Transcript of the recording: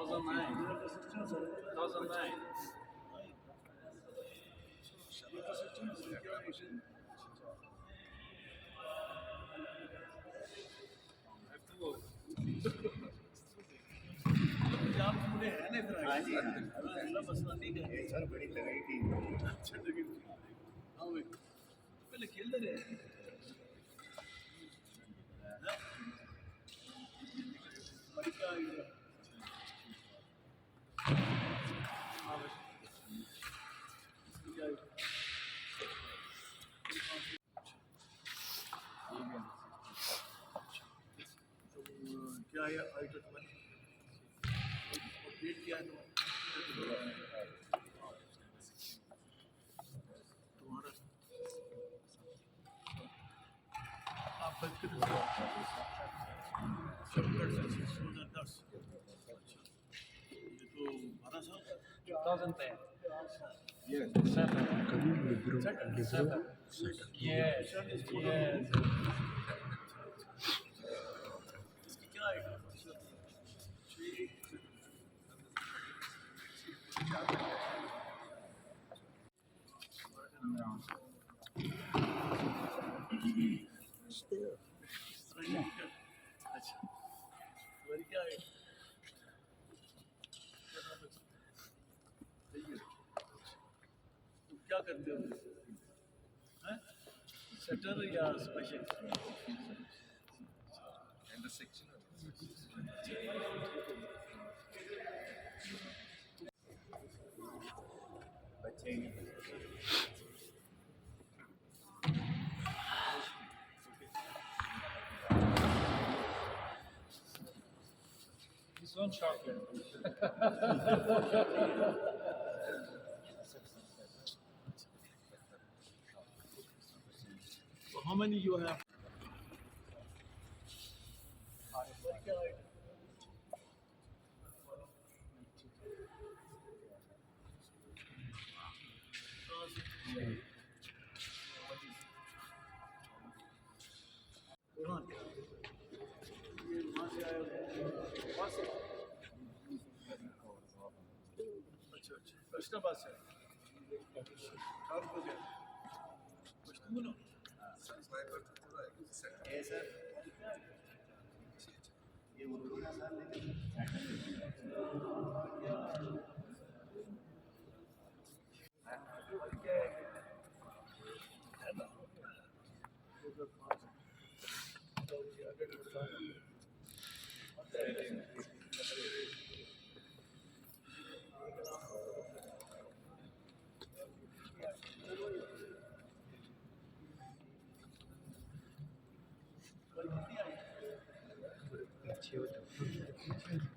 2009. हाँ जी ये सर बड़ी लगाई थी अच्छा लगी हाँ भाई पहले खेलते रहे क्या है आइटम तुम्हारी डेट क्या है तुम्हारा आप बंद कर दो 2010 ये तो 12 साल 2010. Yes. 7. Libro. 7. Yes. Yes. इसकी क्या है अच्छा तुम्हारी क्या है तुम क्या करते हो हैं सेटर या स्पेशल And the section बच्चे This one chocolate. So how many you have? अच्छा अच्छा फैसलाबाद से काम हो गया कुछ तुम बोलो Yes, sir. ये उर्दू ना सर लेकिन अच्छी होती है.